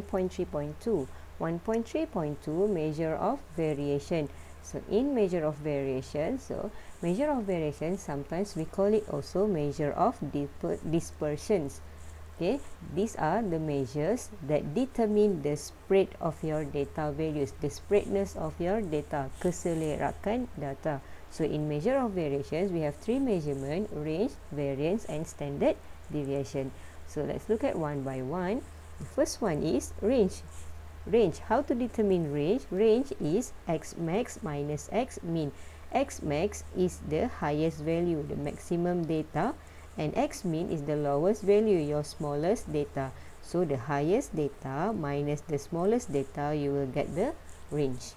1.3.2. 1.3.2 measure of variation. So in measure of variation, sometimes we call it also measure of dispersions. Okay, these are the measures that determine the spread of your data values, the spreadness of your data, keselerakan data. So in measure of variations, we have three measurements: range, variance, and standard deviation. So let's look at one by one. The first one is range. Range. How to determine range? Range is x max minus x min. X max is the highest value, the maximum data, and x min is the lowest value, your smallest data. So the highest data minus the smallest data, you will get the range.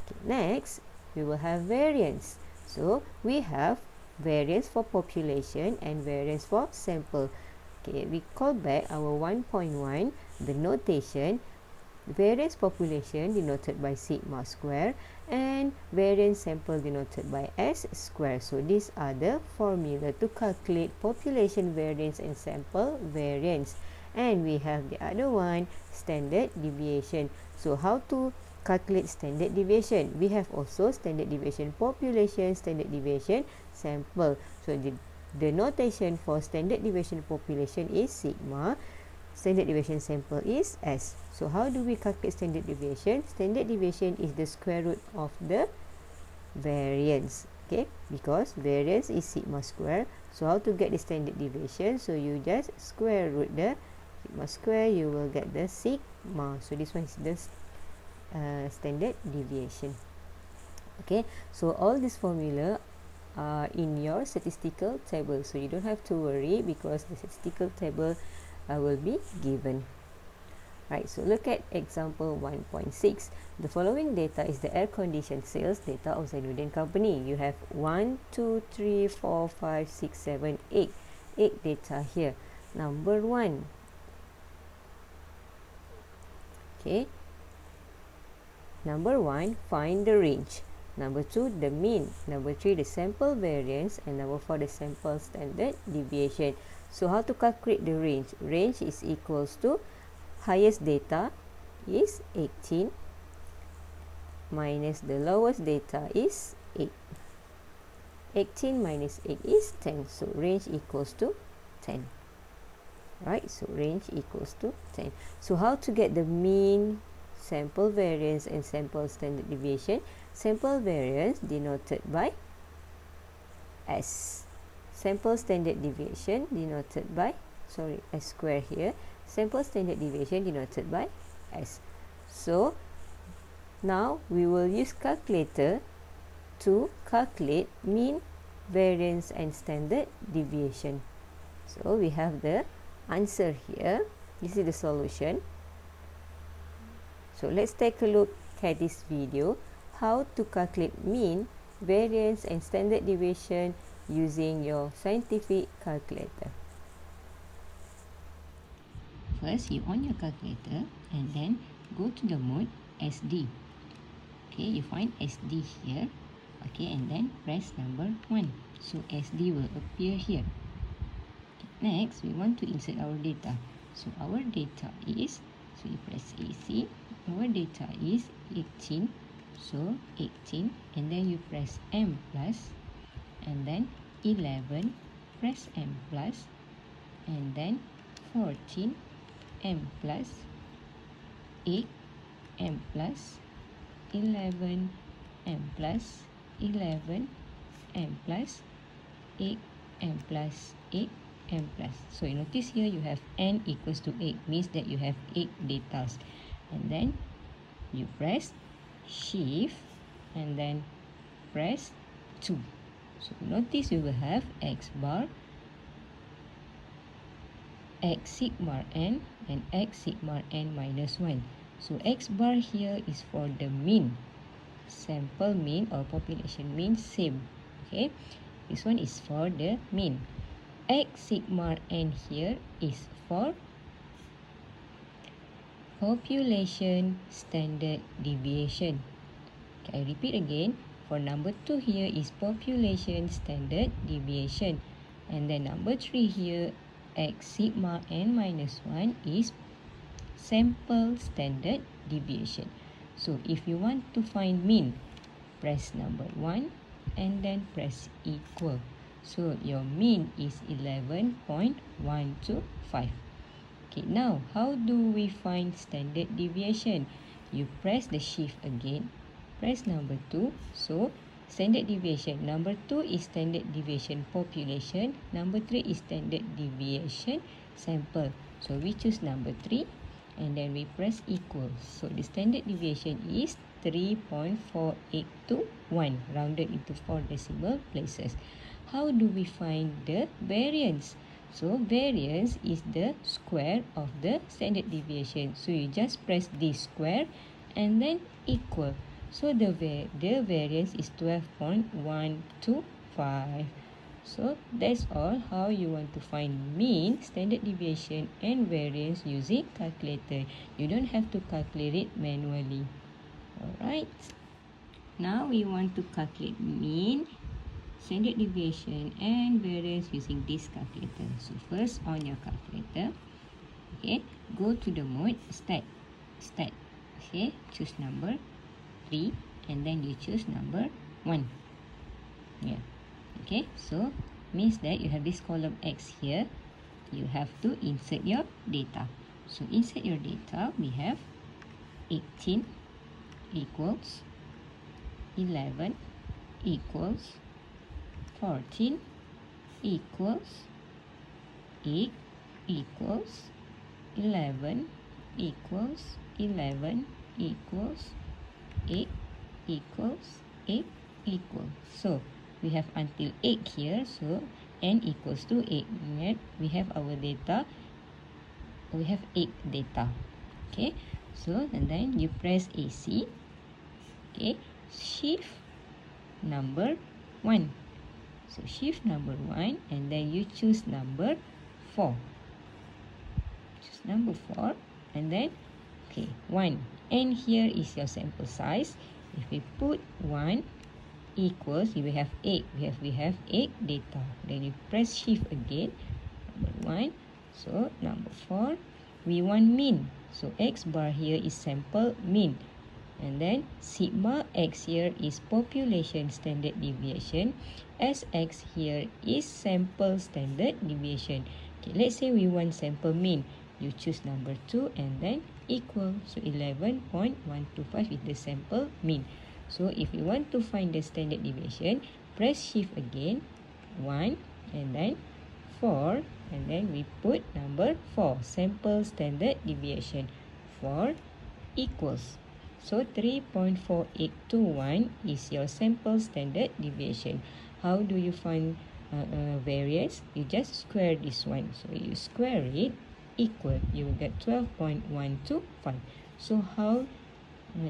Okay, next, we will have variance. So we have variance for population and variance for sample. Okay, we call back our 1.1, the notation. Variance population denoted by sigma square and variance sample denoted by S square. So these are the formula to calculate population variance and sample variance. And we have the other one, standard deviation. So how to calculate standard deviation? We have also standard deviation population, standard deviation sample. So the notation for standard deviation population is sigma. Standard deviation sample is S. So how do we calculate standard deviation? Standard deviation is the square root of the variance. Okay, because variance is sigma square. So how to get the standard deviation? So you just square root the sigma square, you will get the sigma. So this one is the standard deviation. Okay, so all this formula are in your statistical table. So you don't have to worry because the statistical table will be given. Right, so look at example 1.6. The following data is the air conditioned sales data of Zainuddin Company. You have 1, 2, 3, 4, 5, 6, 7, 8. 8 data here. Number 1. Okay. Number 1, find the range. Number 2, the mean. Number 3, the sample variance. And number 4, the sample standard deviation. So how to calculate the range? Range is equals to highest data is 18 minus the lowest data is 8. 18 minus 8 is 10. So range equals to 10. Right? So range equals to 10. So how to get the mean, sample variance, and sample standard deviation? Sample variance denoted by S. Sample standard deviation denoted by, S square here. Sample standard deviation denoted by S. So, now we will use calculator to calculate mean, variance, and standard deviation. So, we have the answer here. This is the solution. So, let's take a look at this video. How to calculate mean, variance, and standard deviation using your scientific calculator. First, you on your calculator and then go to the mode SD. Okay, you find SD here. Okay, and then press number 1. So SD will appear here. Okay, next, we want to insert our data. So our data is, so you press AC. Our data is 18. So 18, and then you press M plus, and then 11, press M plus, and then 14, M plus, 8, M plus, 11, M plus, 11, M plus, 8, M plus, 8, M plus. So you notice here you have N equals to 8, means that you have 8 datas. And then you press Shift, and then press 2. So notice you will have X bar, X sigma N, and X sigma N minus 1. So X bar here is for the mean. Sample mean or population mean, same. Okay, this one is for the mean. X sigma N here is for population standard deviation. Okay, I repeat again. For number 2 here is population standard deviation. And then number 3 here, X sigma N minus 1 is sample standard deviation. So if you want to find mean, press number 1 and then press equal. So your mean is 11.125. Okay, now how do we find standard deviation? You press the shift again, press number 2. So standard deviation, number 2 is standard deviation population, number 3 is standard deviation sample. So we choose number 3 and then we press equal. So the standard deviation is 3.4821 rounded into 4 decimal places. How do we find the variance? So variance is the square of the standard deviation. So you just press this square and then equal. So the variance is 12.125. So that's all how you want to find mean, standard deviation and variance using calculator. You don't have to calculate it manually. Alright. Now we want to calculate mean, standard deviation and variance using this calculator. So first on your calculator, okay, go to the mode start. Okay, choose number 3 and then you choose number 1. Yeah. Okay, so means that you have this column X here. You have to insert your data. So insert your data. We have 18 equals 11 equals 14 equals 8 equals 11 equals 11 equals 8 equals 8 equals. So we have until 8 here. So n equals to 8. Yet we have our data. We have 8 data. Okay. So and then you press AC. Okay. Shift number 1. So shift number 1 and then you choose number 4. Choose number 4 and then okay 1. And here is your sample size. If we put 1 equals, we have 8. We have 8 data. Then you press shift again. Number 1. So number 4. We want mean. So X bar here is sample mean. And then sigma X here is population standard deviation. SX here is sample standard deviation. Okay, let's say we want sample mean. You choose number 2 and then equal. So 11.125 is the sample mean. So if you want to find the standard deviation, press shift again, 1 and then 4 and then we put number 4, sample standard deviation, 4 equals. So 3.4821 is your sample standard deviation. How do you find variance? You just square this one. So you square it, equal. You will get 12.125. So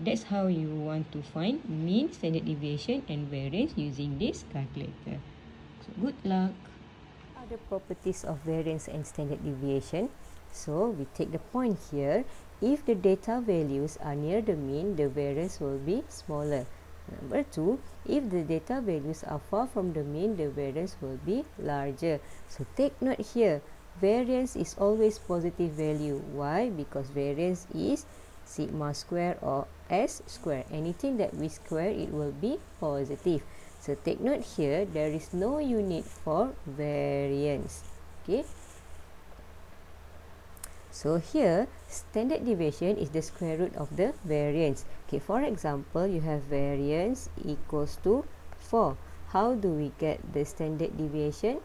that's how you want to find mean, standard deviation and variance using this calculator. So good luck. Other properties of variance and standard deviation. So we take the point here. If the data values are near the mean, the variance will be smaller. Number 2, if the data values are far from the mean, the variance will be larger. So take note here, variance is always positive value. Why? Because variance is sigma square or S square. Anything that we square, it will be positive. So take note here, there is no unit for variance. Okay. So here, standard deviation is the square root of the variance. Okay, for example, you have variance equals to 4. How do we get the standard deviation?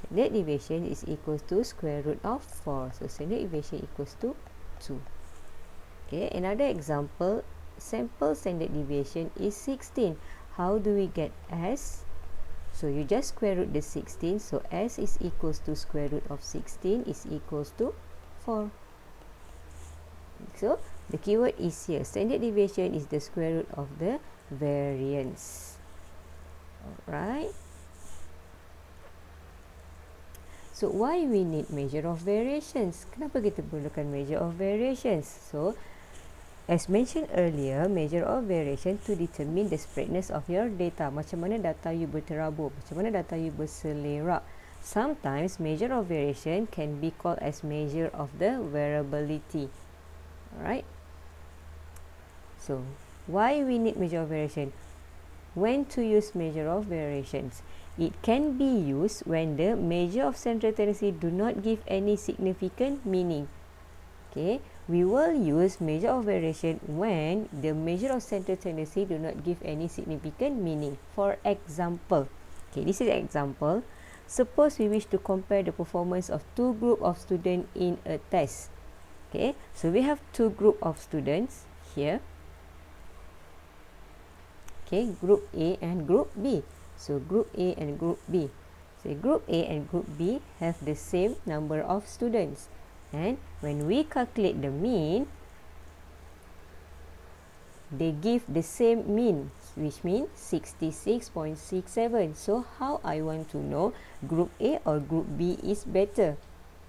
Standard deviation is equals to square root of 4. So standard deviation equals to 2. Okay, another example, sample standard deviation is 16. How do we get S? So you just square root the 16. So S is equals to square root of 16 is equals to 4. So the keyword is here. Standard deviation is the square root of the variance. Alright. So why we need measure of variations? Kenapa kita perlukan measure of variations? So as mentioned earlier, measure of variation to determine the spreadness of your data. Macam mana data you berterabur, macam mana data you berselerak. Sometimes measure of variation can be called as measure of the variability. Alright. So why we need measure of variation? When to use measure of variations? It can be used when the measure of central tendency do not give any significant meaning. Okay, we will use measure of variation when the measure of central tendency do not give any significant meaning. For example, okay, this is an example. Suppose we wish to compare the performance of two group of students in a test. Okay, so we have two group of students here. Okay, group A and group B. So group A and group B. So group A and group B have the same number of students. And when we calculate the mean, they give the same mean, which means 66.67. So how I want to know group A or group B is better?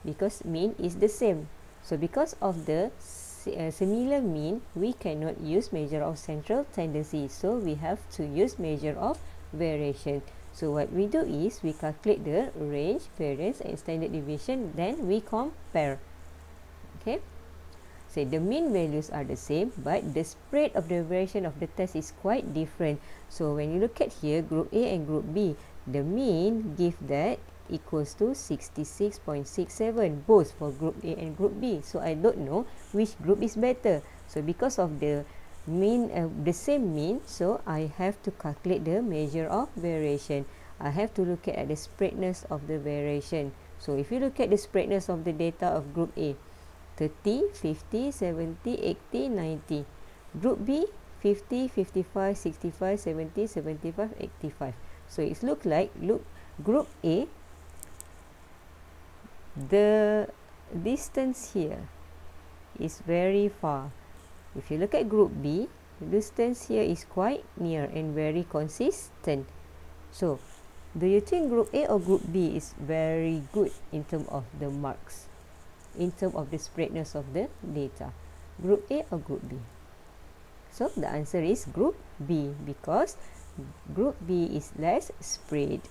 Because mean is the same. So because of the similar mean, we cannot use measure of central tendency. So we have to use measure of variation. So what we do is we calculate the range, variance and standard deviation, then we compare. Okay. So the mean values are the same, but the spread of the variation of the test is quite different. So when you look at here, group A and group B, the mean give that equals to 66.67, both for group A and group B. So I don't know which group is better. So because of the mean, the same mean, so I have to calculate the measure of variation. I have to look at the spreadness of the variation. So if you look at the spreadness of the data of group A, 30, 50, 70, 80, 90. Group B, 50, 55, 65, 70, 75, 85. So it looks like, group A, the distance here is very far. If you look at group B, the distance here is quite near and very consistent. So, do you think group A or group B is very good in terms of the marks? In terms of the spreadness of the data, group A or group B? So the answer is group B, because group B is less spread.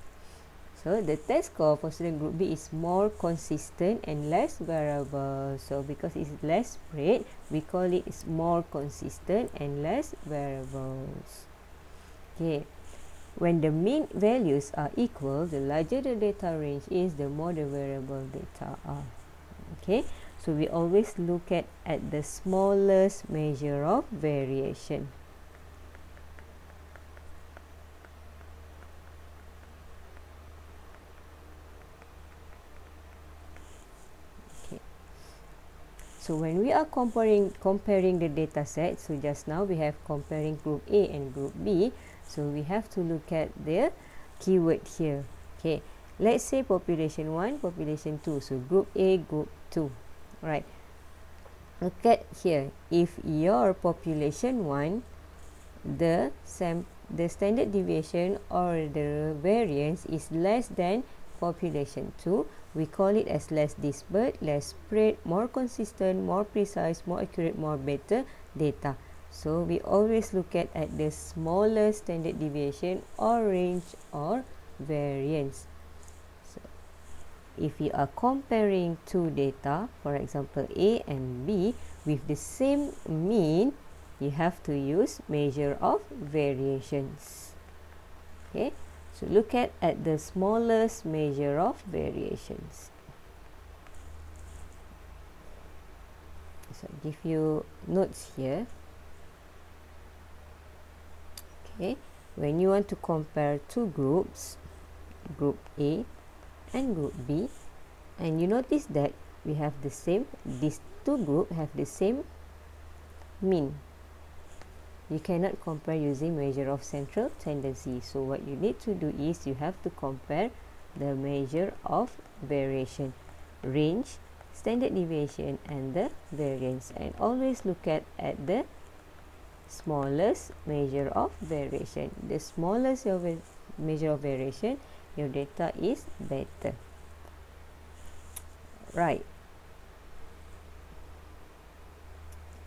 So the test score for student group B is more consistent and less variable. So because it's less spread, we call it is more consistent and less variables. Okay. When the mean values are equal, the larger the data range is, the more the variable data are. Okay, so we always look at the smallest measure of variation. Okay, so when we are comparing the data set, so just now we have comparing group A and group B, so we have to look at the keyword here. Okay, let's say population 1, population 2. So group A, group 2. Right. Look at here. If your population 1, the standard deviation or the variance is less than population 2, we call it as less dispersed, less spread, more consistent, more precise, more accurate, more better data. So we always look at the smallest standard deviation or range or variance. If you are comparing two data, for example A and B, with the same mean, you have to use measure of variations. Okay, so look at the smallest measure of variations. So give you notes here. Okay, when you want to compare two groups, group A and group B, and you notice that we have the same, these two groups have the same mean. You cannot compare using measure of central tendency. So what you need to do is you have to compare the measure of variation, range, standard deviation and the variance, and always look at the smallest measure of variation. The smallest measure of variation, your data is better. Right.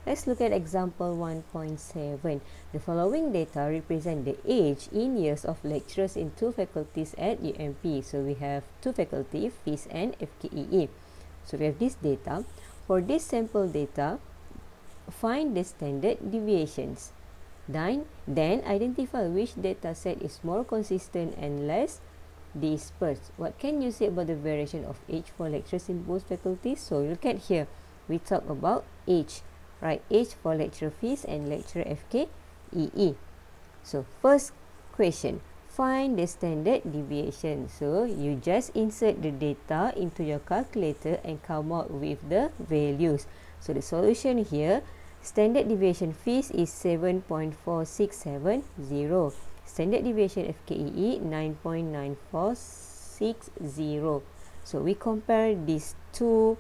Let's look at example 1.7. The following data represent the age in years of lecturers in two faculties at UMP. So we have two faculty, FIS and FKEE. So we have this data. For this sample data, find the standard deviations. Then identify which data set is more consistent and less dispersed. What can you say about the variation of age for lecturers in both faculties? So look at here. We talk about age, right? Age for lecturer fees and lecturer FKEE. So first question, find the standard deviation. So you just insert the data into your calculator and come out with the values. So the solution here, standard deviation fees is 7.4670. Standard deviation FKEE 9.9460. So we compare these two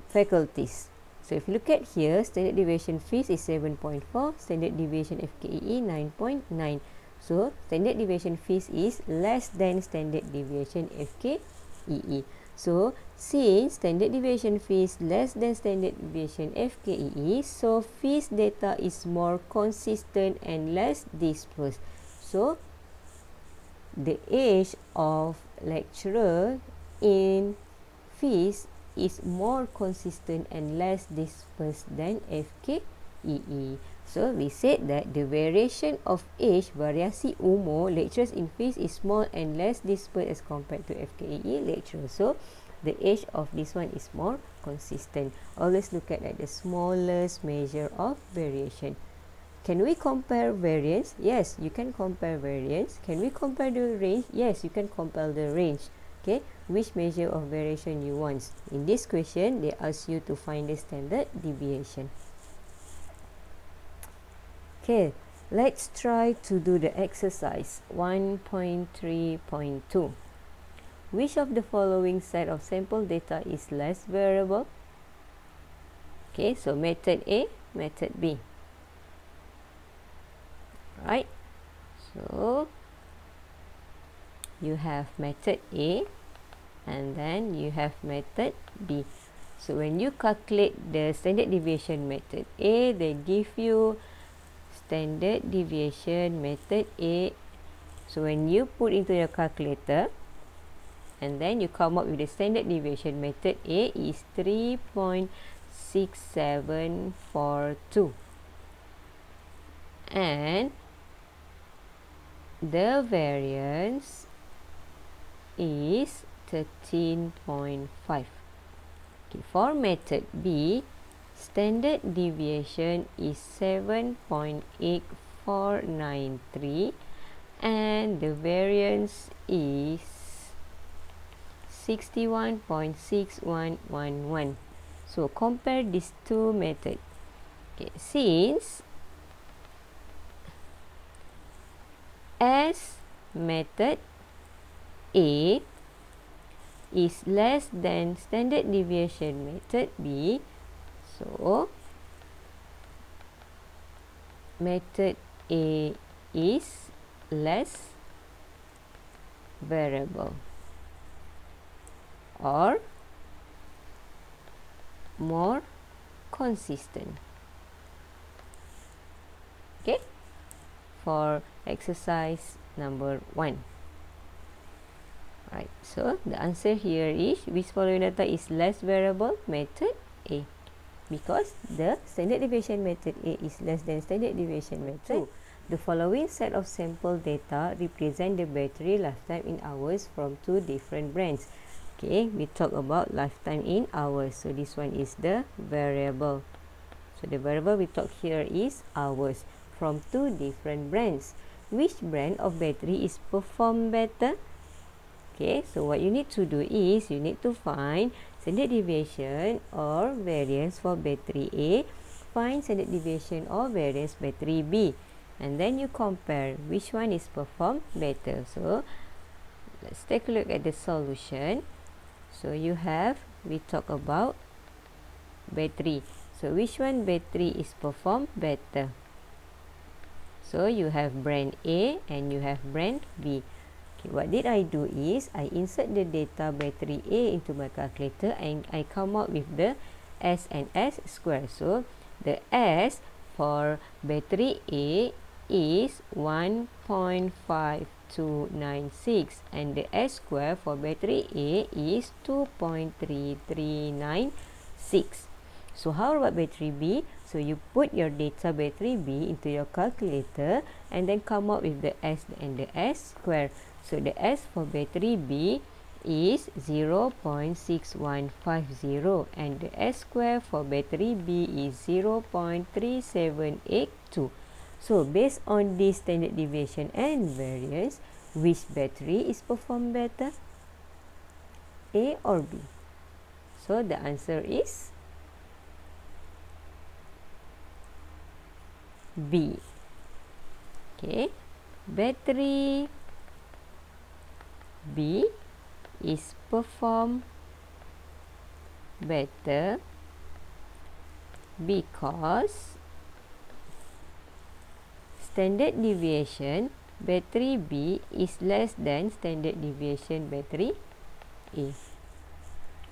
faculties. So if you look at here, standard deviation fees is 7.4, standard deviation FKEE 9.9. So standard deviation fees is less than standard deviation FKEE. So since standard deviation fees less than standard deviation FKEE, so fees data is more consistent and less dispersed. So the age of lecturer in fees is more consistent and less dispersed than FKEE. So we said that the variation of age, variasi umur, lecturers in fees is small and less dispersed as compared to FKEE lecturers. So the age of this one is more consistent. Always look at the smallest measure of variation. Can we compare variance? Yes, you can compare variance. Can we compare the range? Yes, you can compare the range. Okay, which measure of variation you want? In this question, they ask you to find the standard deviation. Okay, let's try to do the exercise 1.3.2. Which of the following set of sample data is less variable? Okay, so method A, method B. Right, so you have method A and then you have method B. So when you calculate the standard deviation method A, they give you standard deviation method A. So when you put into your calculator and then you come up with the standard deviation method A is 3.6742 and the variance is 13.5. Okay, for method B, standard deviation is 7.8493 and the variance is 61.6111. So compare these two methods. Okay, since as method A is less than standard deviation method B, so method A is less variable or more consistent. Okay, for exercise number 1. Right, so the answer here is which following data is less variable? Method A, because the standard deviation method A is less than standard deviation method. The following set of sample data represent the battery lifetime in hours from two different brands. Okay, we talk about lifetime in hours. So this one is the variable. So the variable we talk here is hours from two different brands. Which brand of battery is perform better? Okay, so what you need to do is you need to find standard deviation or variance for battery A, find standard deviation or variance battery B, and then you compare which one is perform better. So let's take a look at the solution. So you have, we talk about battery. So which one battery is perform better? So you have brand A and you have brand B. Okay, what did I do is I insert the data battery A into my calculator and I come out with the S and S square. So the S for battery A is 1.5296 and the S square for battery A is 2.3396. So how about battery B? So you put your data battery B into your calculator and then come up with the S and the S square. So the S for battery B is 0.6150 and the S square for battery B is 0.3782. So based on this standard deviation and variance, which battery is performed better? A or B? So the answer is B. Okay, battery B is performed better because standard deviation battery B is less than standard deviation battery A.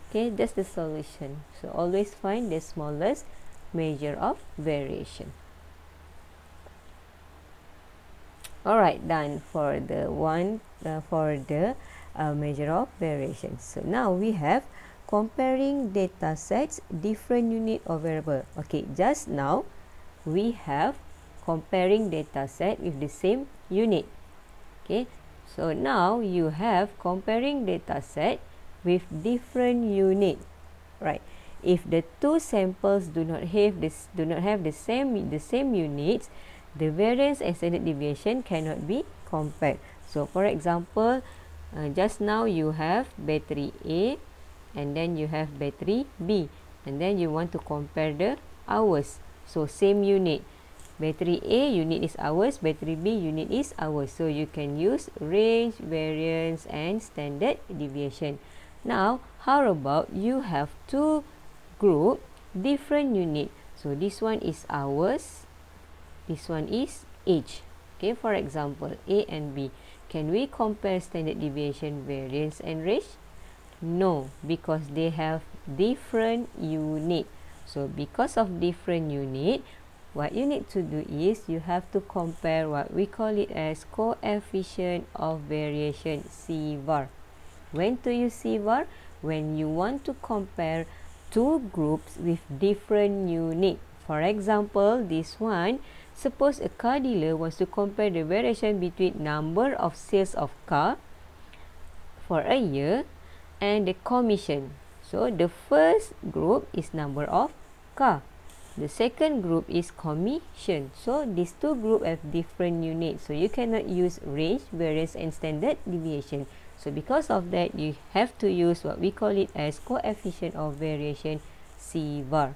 Okay, that's the solution. So always find the smallest measure of variation. Alright, done for the measure of variation. So now we have comparing data sets, different unit or variable. Okay, just now we have comparing data set with the same unit. Okay, so now you have comparing data set with different unit. Right, if the two samples do not have the same units, the variance and standard deviation cannot be compared. So for example, just now you have battery A and then you have battery B, and then you want to compare the hours. So same unit, battery A unit is hours, battery B unit is hours. So you can use range, variance and standard deviation. Now how about you have two group, different unit. So this one is hours, this one is age. Okay, for example, A and B. Can we compare standard deviation, variance and range? No, because they have different unit. So because of different unit, what you need to do is you have to compare what we call it as coefficient of variation, cvar. When to use cvar? When you want to compare two groups with different unit. For example, this one, suppose a car dealer wants to compare the variation between number of sales of car for a year and the commission. So the first group is number of car. The second group is commission. So these two groups have different units. So you cannot use range, variance and standard deviation. So because of that, you have to use what we call it as coefficient of variation, cvar.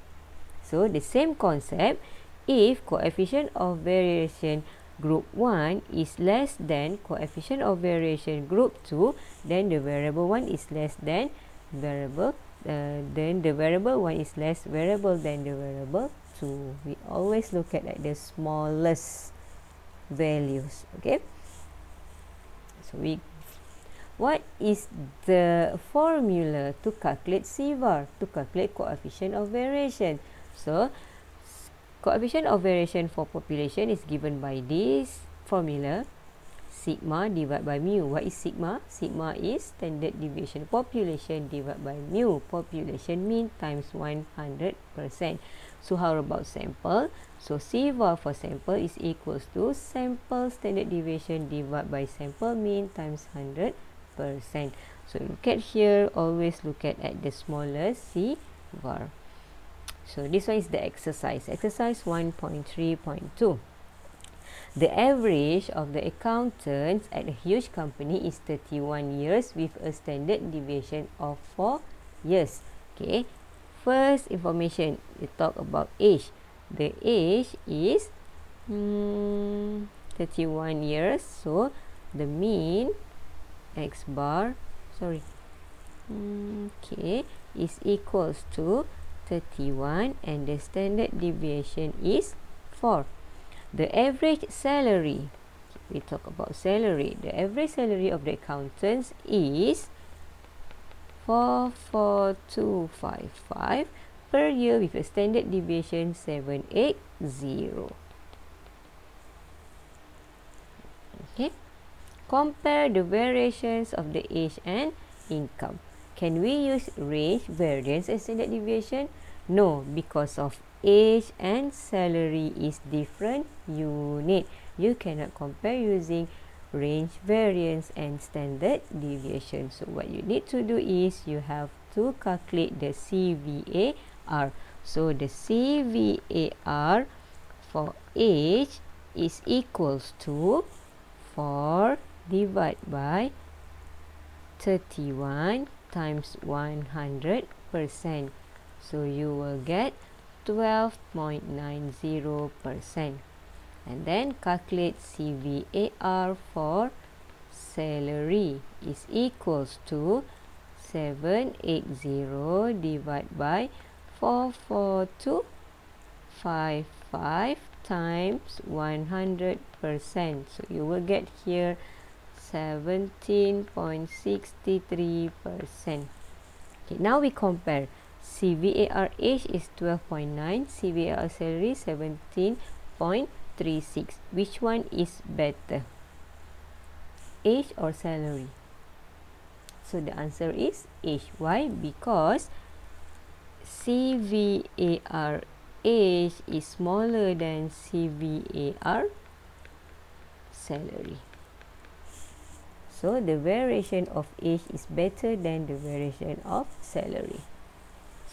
So the same concept, if coefficient of variation group 1 is less than coefficient of variation group 2, then the variable 1 is less than variable then the variable 1 is less variable than the variable 2. We always look at like the smallest values. Okay, so what is the formula to calculate cvar, to calculate coefficient of variation? So coefficient of variation for population is given by this formula, sigma divided by mu. What is sigma? Sigma is standard deviation population divided by mu, population mean times 100%. So how about sample? So cvar for sample is equals to sample standard deviation divided by sample mean times 100%. So look at here, always look at the smallest cvar. So this one is the exercise 1.3.2. The average of the accountants at a huge company is 31 years with a standard deviation of 4 years. Okay, first information, we talk about age. The age is 31 years. So the mean x bar is equals to 31 and the standard deviation is 4. The average salary, we talk about salary. The average salary of the accountants is 44255 per year with a standard deviation 780. Okay, compare the variations of the age and income. Can we use range, variance and standard deviation? No, because of age and salary is different unit. You cannot compare using range, variance and standard deviation. So what you need to do is you have to calculate the CVAR. So the CVAR for age is equals to 4 divided by 31 times 100%. So you will get 12.90%. And then calculate CVAR for salary is equals to 780 divided by 44255 times 100%. So you will get here 17.63%. Okay, now we compare. CVAR age is 12.9, CVAR salary 17.36. Which one is better? Age or salary? So the answer is age. Why? Because CVAR age is smaller than CVAR salary. So the variation of age is better than the variation of salary.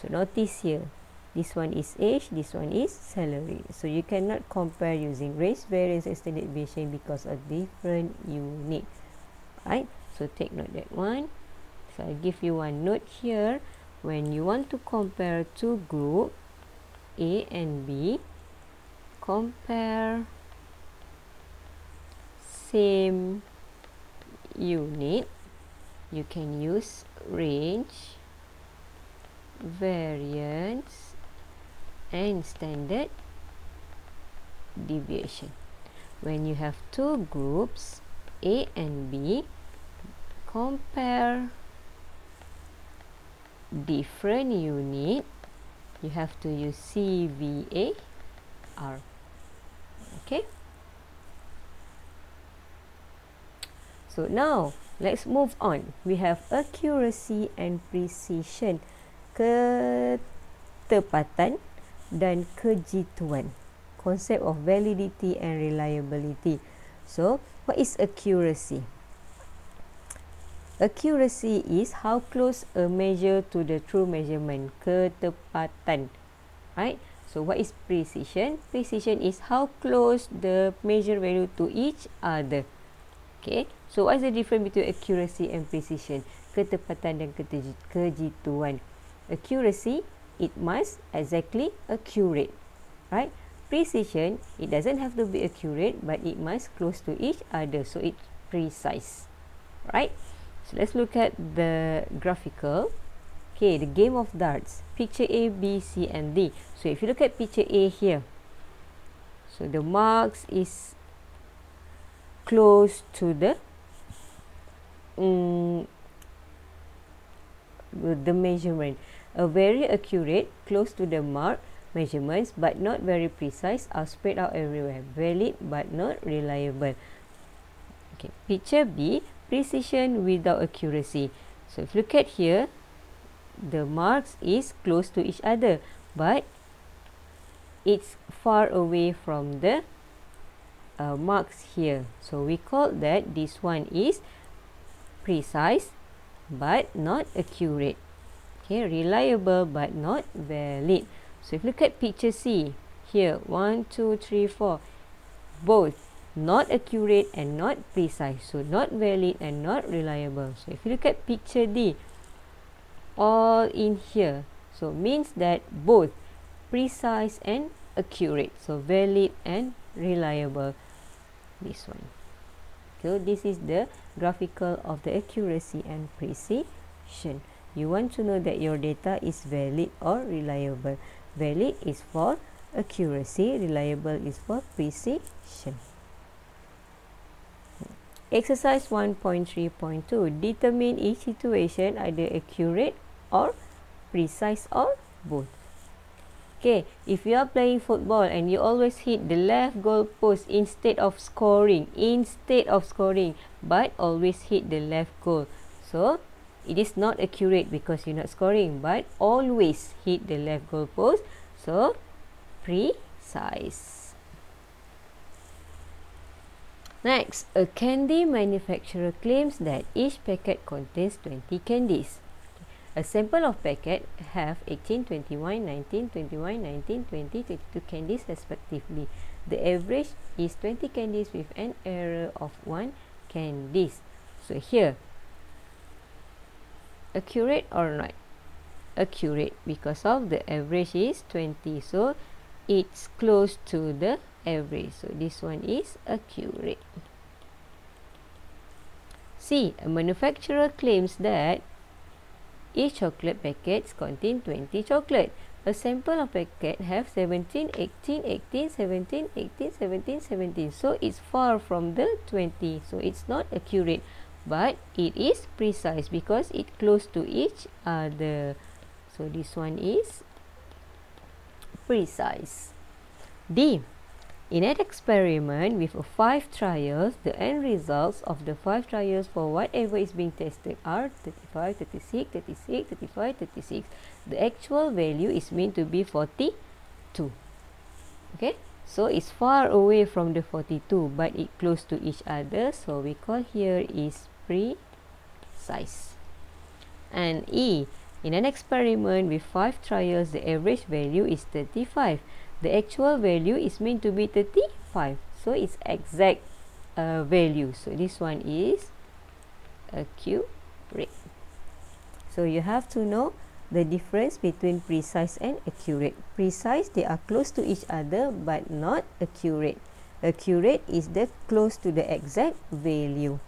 So notice here, this one is age, this one is salary. So you cannot compare using range, variance and standard deviation because of different unit. Right? So take note that one. So I'll give you one note here. When you want to compare two groups, A and B, compare same unit, you can use range, variance and standard deviation. When you have two groups, A and B, compare different unit, you have to use CVAR. Okay? So now, let's move on. We have accuracy and precision. Ketepatan dan kejituan. Concept of validity and reliability. So, what is accuracy? Accuracy is how close a measure to the true measurement. Ketepatan. Right? So, what is precision? Precision is how close the measure value to each other. Okay. So, what is the difference between accuracy and precision? Ketepatan dan kejituan. Accuracy, it must exactly accurate. Right? Precision, it doesn't have to be accurate, but it must close to each other. So, it's precise. Right? So, let's look at the graphical. Okay, the game of darts. Picture A, B, C and D. So, if you look at picture A here, so the marks is close to the measurement. A very accurate, close to the mark measurements but not very precise are spread out everywhere. Valid but not reliable. Okay, picture B, precision without accuracy. So if you look at here, the marks is close to each other but it's far away from the marks here. So we call that this one is precise but not accurate. Okay, reliable but not valid. So if you look at picture C, here 1, 2, 3, 4, both not accurate and not precise. So not valid and not reliable. So if you look at picture D, all in here. So means that both precise and accurate. So valid and reliable. This one. So this is the graphical of the accuracy and precision. You want to know that your data is valid or reliable. Valid is for accuracy, reliable is for precision. Exercise 1.3.2. Determine each situation either accurate or precise or both. Okay, if you are playing football and you always hit the left goal post instead of scoring, but always hit the left goal. So, it is not accurate because you're not scoring, but always hit the left goalpost, so precise. Next, a candy manufacturer claims that each packet contains 20 candies. A sample of packet have 18, 21, 19, 21, 19, 20, 22 candies respectively. The average is 20 candies with an error of 1 candies. So here, accurate or not? Accurate, because of the average is 20. So it's close to the average. So this one is accurate. C. A manufacturer claims that each chocolate packet contains 20 chocolate. A sample of packet have 17, 18, 18, 17, 18, 17, 17. So it's far from the 20. So it's not accurate, but it is precise because it close to each other. So this one is precise. D. In an experiment with 5 trials, the end results of the 5 trials for whatever is being tested are 35, 36, 36, 35, 36. The actual value is meant to be 42. Okay, so it's far away from the 42, but it close to each other. So we call here is precise. And E. In an experiment with 5 trials, the average value is 35. The actual value is meant to be 35. So it's exact value. So this one is accurate. So you have to know the difference between precise and accurate. Precise, they are close to each other but not accurate. Accurate is the close to the exact value.